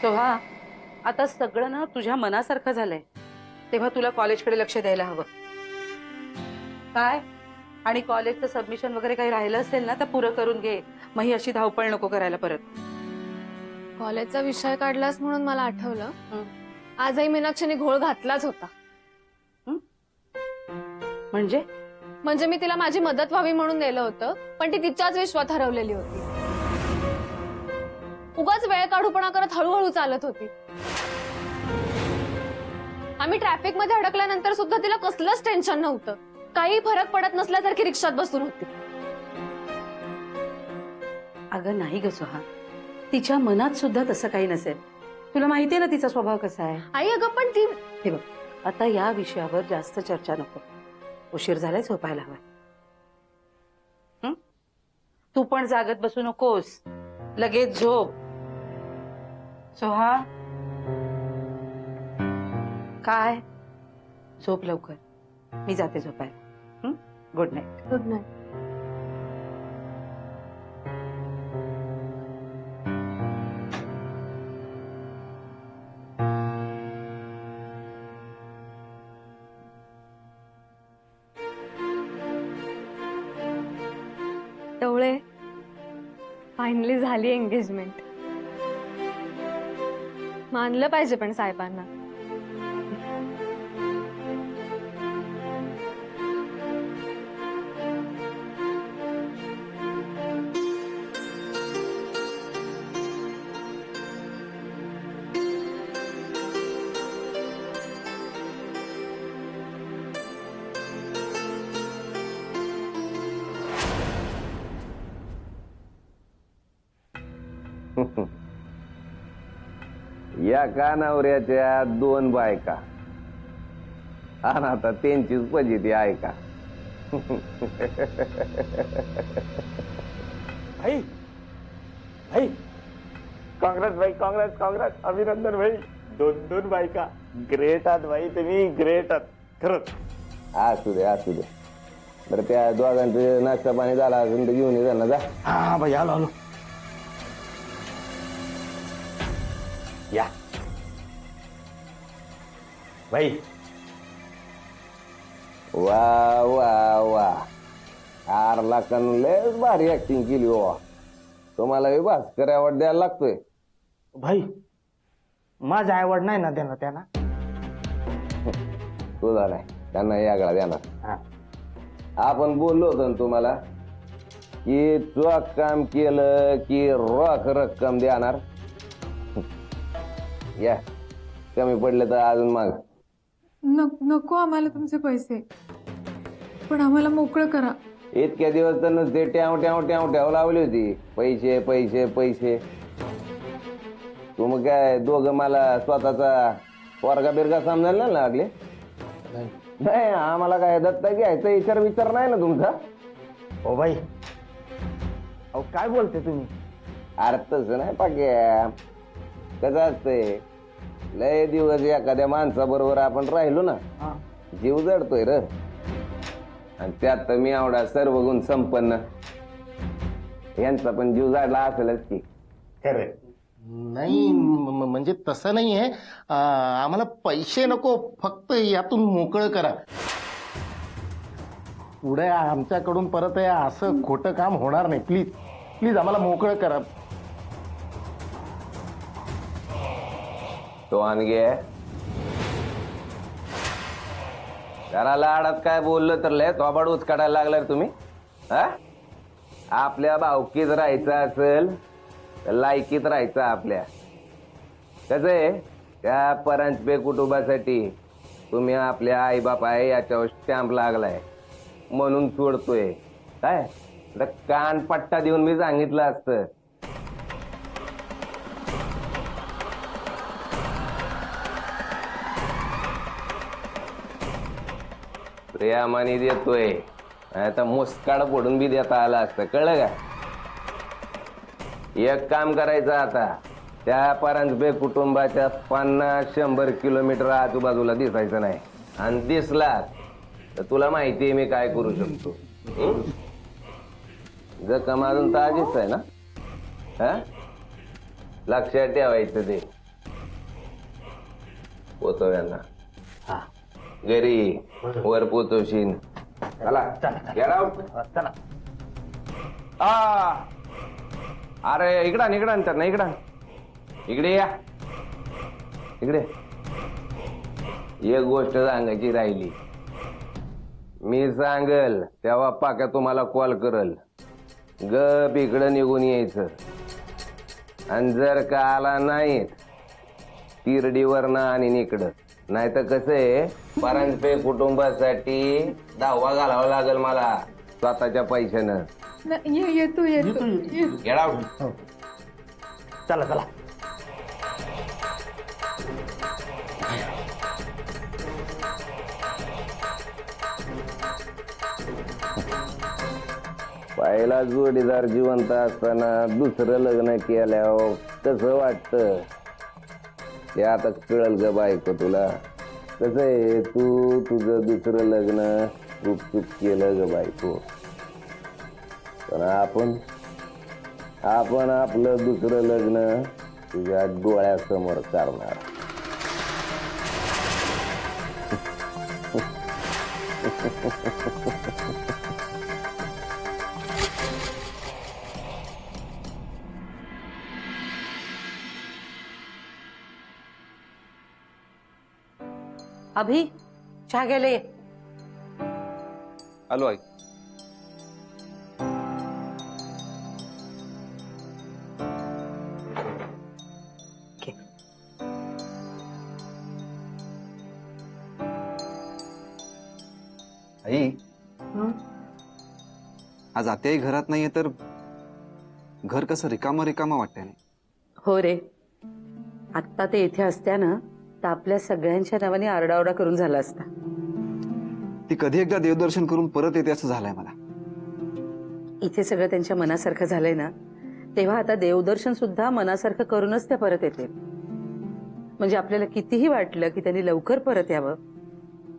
शोभा, आता सगळं ना तुझ्या मनासारखं झालंय, तेव्हा तुला कॉलेजकडे लक्ष द्यायला हवं. काय आणि कॉलेजचं सबमिशन वगैरे काही राहिलं असेल ना तर पुरं करून घे. मग ही अशी धावपळ नको करायला परत. कॉलेजचा विषय काढलास म्हणून मला आठवलं, हं. आजही मीनाक्षीने घोळ घातलाच होता. म्हणजे म्हणजे मी तिला माझी मदत व्हावी म्हणून नेलं होतं, पण ती तिच्याच विश्वात हरवलेली होती. उगाच वेळ काढूपणा करत हळूहळू चालत होती. आम्ही ट्रॅफिक मध्ये अडकल्यानंतर सुद्धा तिला कसलंच टेन्शन नव्हतं. काही फरक पडत नसल्यासारखी रिक्षात बसून होती. अगं नाही ग सुहा, तिच्या मनात सुद्धा तसं काही नसेल. तुला माहितीये ना तिचा स्वभाव कसा आहे. आई अगं पण ती हे बघ, आता या विषयावर जास्त चर्चा नको. उशीर झालाय, झोपायला हवाय. तू पण जागत बसू नकोस, लगेच झोप. सोहा, काय झोप लवकर, मी जाते झोपायला. Good night. Good night. टवळे, फायनली झाली एंगेजमेंट. मानलं पाहिजे पण साहेबांना. या कानावऱ्याच्या दोन बायका आणि आता त्यांचीच फजिती ऐका. भाई भाई काँग्रेस भाई, काँग्रेस काँग्रेस, अभिनंदन भाई. दोन दोन बायका, ग्रेट आहात भाई, तुम्ही ग्रेट आहात खरंच. असू दे असू दे. बरं त्या दोघांचं नाश्ता पाणी झाला अजून तर घेऊन ये त्यांना जा. हा भाई, आलो आलो. या भाई. वा वा वा, आरला कन लयच भारी ऍक्टिंग केली हो. तुम्हाला भास्कर अवॉर्ड द्यायला लागतोय. भाई माझा आवड नाही ना देणार त्यांना. तुझा नाही, त्यांना यागळा देणार. हा. आपण बोललो होतो ना तुम्हाला की चोख काम केलं की रोख रक्कम देणार. या कमी पडले तर अजून माग. नको आम्हाला तुमचे पैसे, पण आम्हाला मोकळं करा. इतक्या दिवस तर नुसते ट्याव ट्याव ट्याव ट्याव लावली होती. पैसे पैसे पैसे. तुम्ही काय दोघं मला स्वतःचा वर्गा बिरगा समजायला नाही लागले. नाही आम्हाला काय दत्ता घ्यायचा विचार नाही ना तुमचा. हो भाई, अहो काय बोलते तुम्ही. अर्थच नाही पाक्या. कसं असतंय, लय दिवस एखाद्या माणसाबरोबर आपण राहिलो ना, हा. जीव जडतोय र. आणि त्यात तर मी आवडा सर्व गुण संपन्न, यांचा पण जीव जाडला असेलच की. खरे नाही म्हणजे तसं नाही आहे. आम्हाला पैसे नको, फक्त यातून मोकळं करा. पुढे आमच्याकडून परत असं खोटं काम होणार नाही. प्लीज प्लीज आम्हाला मोकळं करा. तो आणगे जरा लाडात काय बोललं तर लय थोबाड उचकाडायला लागलाय तुम्ही. हा, आपल्या भावकीत राहायचं असेल तर लायकीत राहायचं आपल्या. कसं आहे, त्या परांजपे कुटुंबासाठी तुम्ही आपल्या आई बाप आहे याच्यावर स्टॅम्प लागलाय म्हणून सोडतोय. काय कानपट्टा देऊन मी सांगितलं असतं. प्रेमाने देतोय, आता मुस्काड फोडून बी देता आला असतं. कळलं का? एक काम करायचं आता, त्या परांजपे कुटुंबाच्या 50-100 किलोमीटर आजूबाजूला दिसायचं नाही. आणि दिसला तर तुला माहिती आहे मी काय करू शकतो. जखम अजून ताजीच आहे ना. हा, लक्षात ठेवायचं ते. पोचव यांना हा घरी वर पोचवशील. चला चला Get out. चला. अरे इकडं त्यांना इकडे या इकडे. एक गोष्ट सांगायची राहिली. मी सांगल तेव्हा पाक्या तुम्हाला कॉल करल. गप इकडं निघून यायचं. आणि जर का आला नाहीत तिरडीवर ना आणि इकडं नाही तर कसं आहे परांजपे कुटुंबासाठी दावा घालावा लागल मला स्वतःच्या पैशानं. येतो Get out. चला चला. पहिला जोडीदार जिवंत असताना दुसरं लग्न केल्यावर कसं वाटतं ते आता कळल ग बायको तुला. कसं आहे तू तुझं दुसरं लग्न चुप केलं ग बायको. पण आपण आपलं दुसरं लग्न तुझ्या डोळ्यासमोर करणार. अभि चहा घ्यायला ये. आलो आई. घे. आई हं? आज आत्याही घरात नाहीये तर घर कसं रिकामं वाटतंय. नाही हो रे, आत्ता ते इथे असत्या ना तर आपल्या सगळ्यांच्या नावाने आरडाओरडा करून झाला असता. ती कधी एकदा देवदर्शन करून परत येते असं झालंय मला. इथे सगळं त्यांच्या मनासारखं झालंय ना तेव्हा आता देवदर्शन सुद्धा मनासारखं करूनच त्या परत येते. म्हणजे आपल्याला कितीही वाटलं की त्यांनी लवकर परत यावं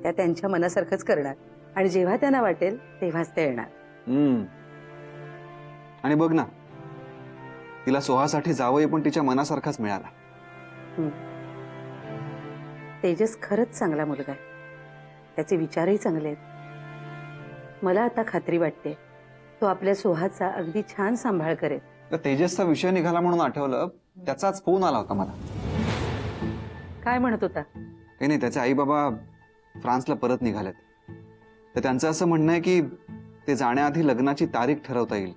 त्या त्यांच्या मनासारखंच करणार आणि जेव्हा त्यांना वाटेल तेव्हाच ते येणार. आणि बघ ना तिला सोहासाठी जावंही पण तिच्या मनासारखाच मिळाला. तेजस खरंच चांगला मुलगा आहे. त्याचे विचारही चांगले आहेत. मला आता खात्री वाटते तो आपल्या सोहाचा अगदी छान सांभाळ करेल. तर तेजसचा विषय निघाला म्हणून आठवलं त्याचाच फोन आला होता मला. काय म्हणत होता? काही नाही, त्याचे आई बाबा फ्रान्सला परत निघालेत. तर त्यांचं असं म्हणणं आहे की ते जाण्याआधी लग्नाची तारीख ठरवता येईल.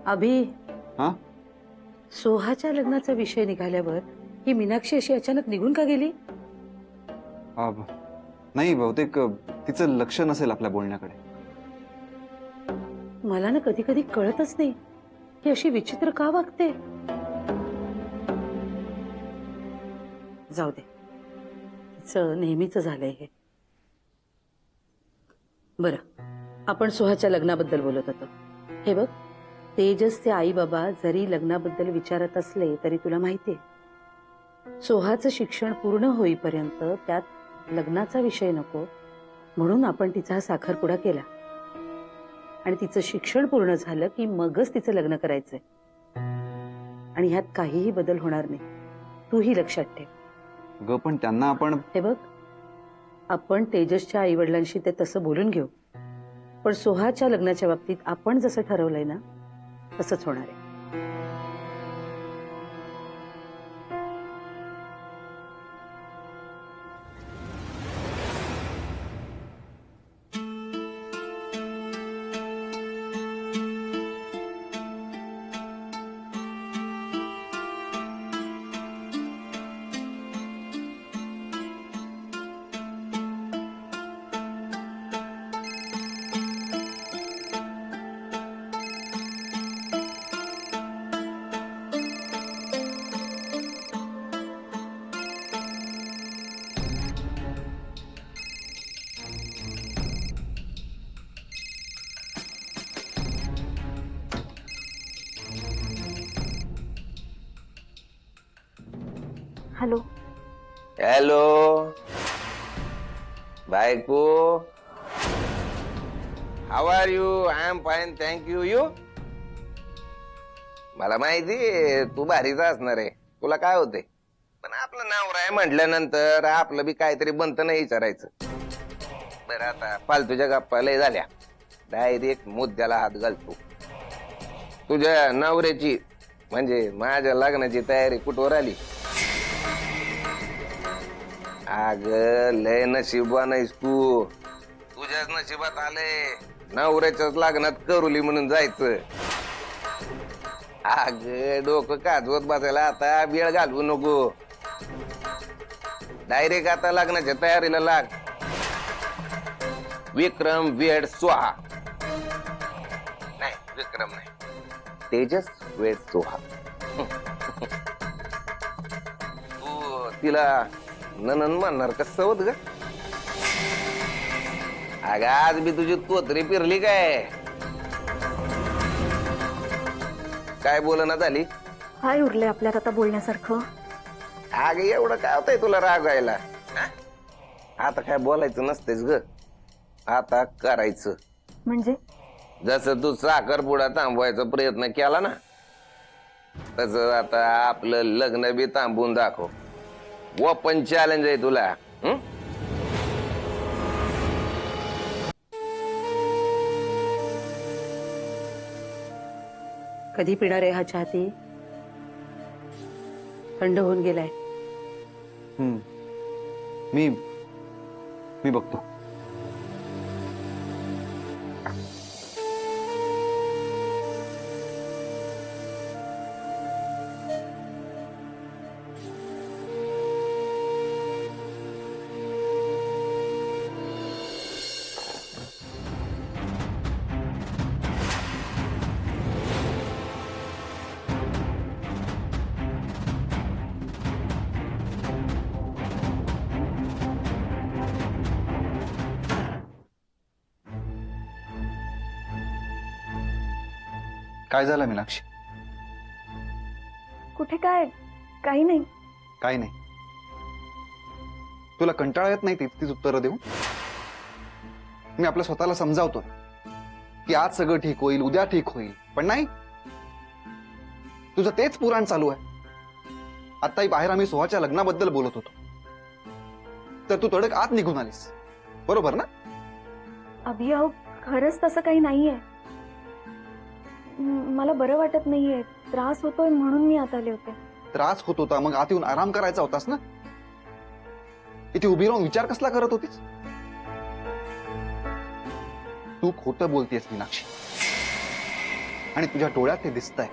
अभि हा सोहाच्या लग्नाचा विषय निघाल्यावर ही मीनाक्षी अशी अचानक निघून का गेली? नाही, बहुतेक तिचं लक्ष नसेल आपल्या बोलण्याकडे. मला ना कधी कधी कळतच नाही की अशी विचित्र का वागते. जाऊ दे, तिचं नेहमीच झालंय हे. बरं, आपण सोहाच्या लग्नाबद्दल बोलत होतो. हे बघ, तेजसचे आई बाबा जरी लग्नाबद्दल विचारत असले तरी तुला माहितीये सोहाचं शिक्षण पूर्ण होईपर्यंत त्यात लग्नाचा विषय नको म्हणून आपण तिचा हा साखरपुडा केला. आणि तिचं शिक्षण पूर्ण झालं की मगच तिचं लग्न करायचंय. आणि ह्यात काहीही बदल होणार नाही, तूही लक्षात ठेव. ग पण त्यांना आपण हे बघ, आपण तेजसच्या आई वडिलांशी ते तसं बोलून घेऊ. पण सोहाच्या लग्नाच्या बाबतीत आपण जसं ठरवलंय ना तसंच होणार आहे. हॅलो. हॅलो बायको, how are you? I am fine, thank you. You? मला माहिती तू भारीच असणार आहे, तुला काय होते, पण आपलं नवरा आहे म्हटल्यानंतर आपलं बी काहीतरी बनतं नाही विचारायचं. बरं आता फालतूच्या गप्पा लय झाल्या, डायरेक्ट मुद्द्याला हात घालतो. तुझ्या नवऱ्याची म्हणजे माझ्या लग्नाची तयारी कुठवर आली? अग लय नशिबवान आहेस तू, तुझ्याच नशिबात आले नवऱ्याच्याच लग्नात करुली म्हणून जायचं. अग डोकं काजवत बसायला आता वेळ घालवू नको, डायरेक्ट आता लग्नाच्या तयारीला लाग. विक्रम वेड स्वाहा, नाही विक्रम नाही, तेजस वेड स्वाहा. तू तिला ननन म्हणणार कसं होत ग? अग आज बी तुझी तोतरी पिरली काय बोलना झाली? काय उरले आपल्यात आता बोलण्यासारखं? अग एवढं काय होतंय तुला रागायला? आता काय बोलायचं नसतेच ग, आता करायचं. म्हणजे जसं तू साखरपुडा थांबवायचा प्रयत्न केला ना, तसं आता आपलं लग्न बी थांबवून दाखव. ओपन चॅलेंज आहे तुला. कधी पिणार आहे हा चहा? ती थंड होऊन गेलाय. मी बघतो. काय झालं मीनाक्षी? कुठे काय, काही नाही. काही नाही? तुला कंटाळा येत नाही तीच उत्तरं देऊ? मी आपल्या स्वतःला समजावतो की आज सगळं ठीक होईल, उद्या ठीक होईल, पण नाही. तुझं तेच पुराण चालू आहे. आताही बाहेर आम्ही सोहाच्या लग्नाबद्दल बोलत होतो, तर तू तडक आत निघून आलीस, बरोबर ना? अभियाव खरंच तसं काही नाहीये. मला बरं वाटत नाहीये, त्रास होतोय म्हणून मी आत आले होते. त्रास होत होता मग आत येऊन आराम करायचा होतास ना. इथे उभी राहून विचार कसला करत होतीस? तू खोटं बोलतेस मीनाक्षी, आणि तुझ्या डोळ्यात ते दिसतंय.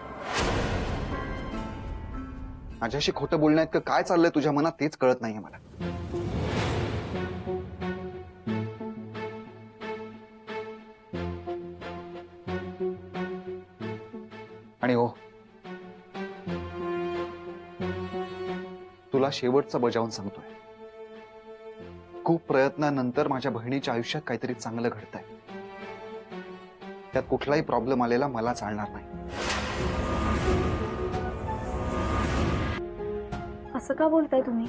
माझ्याशी खोटं बोलण्यात काय चाललंय तुझ्या मनात तेच कळत नाहीये मला. आणि हो, तुला शेवटचं बजावून सांगतोय, खूप प्रयत्नानंतर माझ्या बहिणीच्या आयुष्यात काहीतरी चांगलं घडतंय. त्यात कुठलाही प्रॉब्लेम आलेला मला चालणार नाही. असं का बोलताय तुम्ही?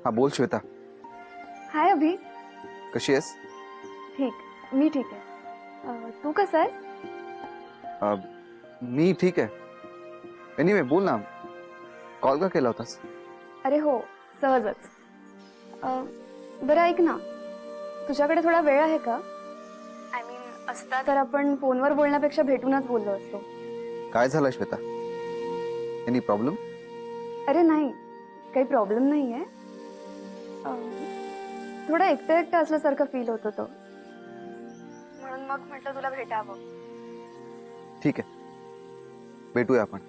हा बोल श्वेता, हाय अभि. कशी आहेस? ठीक, मी ठीक आहे. तू कसा आहेस? मी ठीक आहे. एनिवे बोल ना, कॉल का केला होतास? अरे हो, सहजच. बरं ऐक ना, तुझ्याकडे थोडा वेळ आहे का? आय मीन असता तर आपण फोनवर बोलण्यापेक्षा भेटूनच बोललो असतो. काय झालं श्वेता? Any problem? अरे नाही, काही प्रॉब्लेम नाही आहे. थोडं एकटं एकटं असल्यासारखं फील होत होतं, म्हणून मग म्हटलं तुला भेटावं. ठीक आहे, भेटूया आपण.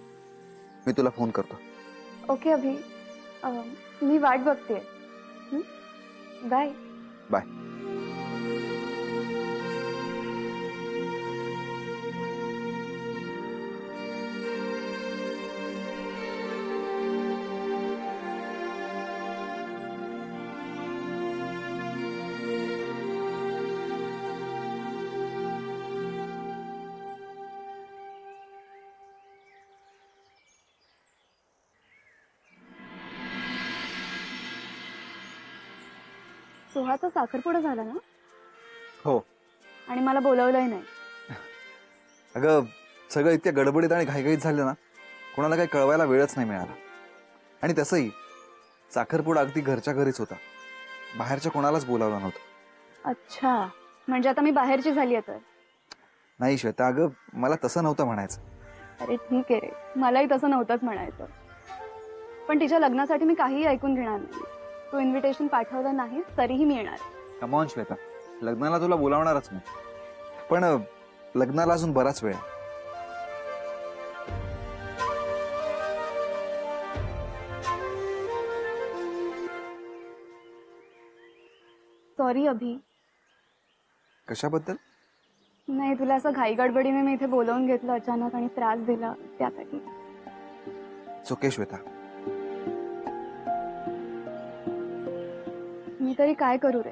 मी तुला फोन करतो. ओके अभि, मी वाट बघतेय. बाय. बाय. सोहाचा साखरपुडा झाला ना? हो. आणि मला बोलवलंही नाही. अगं सगळं इतक्या गडबडीत आणि घाईघाईत झालं ना, कोणाला काही कळवायला वेळच नाही मिळाला. आणि तसंही साखरपुडा अगदी घरच्या घरीच होता, बाहेरच्या कोणालाच बोलावलं नव्हतं. अच्छा, म्हणजे आता मी बाहेरची झाली आहे तर? नाही श्वेता, अगं मला तसं नव्हतं म्हणायचं. अरे ठीक आहे रे, मलाही तसं नव्हतंच म्हणायचं. पण तिच्या लग्नासाठी मी काहीही ऐकून घेणार नाही. तू इन्व्हिटेशन पाठवलं नाही तरीही मी येणार. कम ऑन श्वेता, लग्नाला तुला बोलावणारच नाही, पण लग्नाला अजून बराच वेळ आहे. सॉरी अभि. कशाबद्दल? नाही, तुला असं घाई गडबडीने मी इथे बोलवून घेतलं अचानक आणि त्रास दिला त्यासाठी. ओके श्वेता. मी तरी काय करू रे.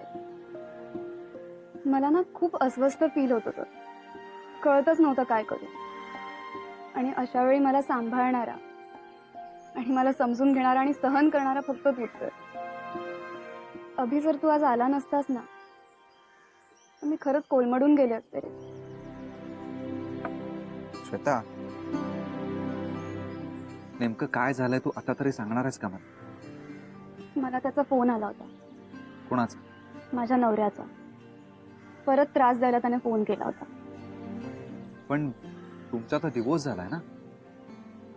मला ना खूप अस्वस्थ फील होत होतं, कळतच नव्हतं काय करू. आणि अशा वेळी मला सांभाळणारा आणि मला समजून घेणारा आणि सहन करणारा फक्त तूच आहे. अभि, जर तू आज आला नसतास ना, तर मी खरंच कोलमडून गेले असते रे. श्वेता, नेमकं काय झालंय तू आता तरी सांगणारच का मला? मला त्याचा फोन आला होता. कोणाचा? माझ्या नवऱ्याचा. परत त्रास द्यायला त्याने फोन केला होता. पण तुमचा तर डिवोर्स झालाय ना?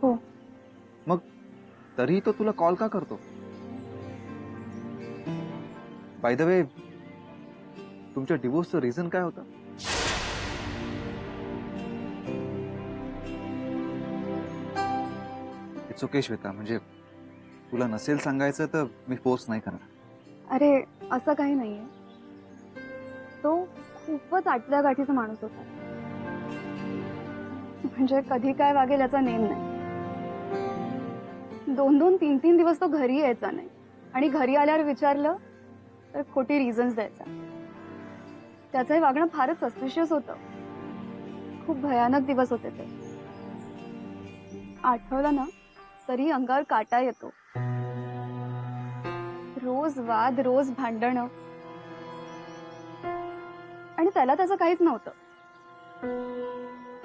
हो. मग तरीही तो तुला कॉल का करतो? बाय द वे, तुमच्या डिवोर्सचं रिझन काय होतं? इट्स ओके श्वेता, म्हणजे तुला नसेल सांगायचं तर मी फोर्स नाही करणार. अरे असं काही नाहीये. तो खूपच आटल्या गाठीचा माणूस होता. म्हणजे कधी काय वागेल याचा नेम नाही. 2-2, 3-3 दिवस तो घरी यायचा नाही. आणि घरी आल्यावर विचारलं तर खोटी रिझन्स द्यायचा. त्याचंही वागणं फारच सस्पिशियस होतं. खूप भयानक दिवस होते ते. आठवलं ना तरी अंगावर काटा येतो. रोज वाद, रोज भांडणं. आणि त्याला त्याचं काहीच नव्हतं.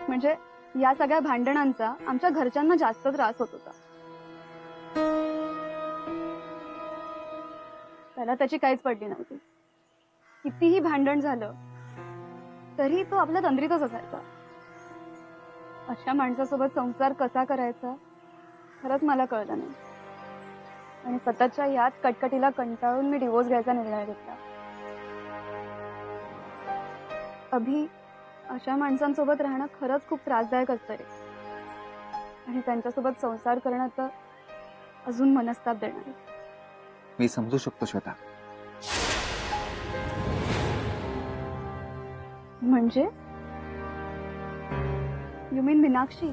म्हणजे या सगळ्या भांडणांचा आमच्या घरच्यांना जास्त त्रास होत होता. त्याला त्याची काहीच पडली नव्हती. कितीही भांडण झालं तरी तो आपल्या तंद्रीतच असायचा. अशा माणसासोबत संसार कसा करायचा खरंच मला कळलं नाही. आणि सततच्या याच कटकटीला कंटाळून मी डिवोर्स घ्यायचा निर्णय घेतला. अभि, अशा माणसांसोबत राहणं खरंच खूप त्रासदायक असतं रे. आणि त्यांच्यासोबत संसार करणं तर अजून मनस्ताप देणार आहे. मी समजू शकतो श्वेता. म्हणजे यू मीन मीनाक्षी?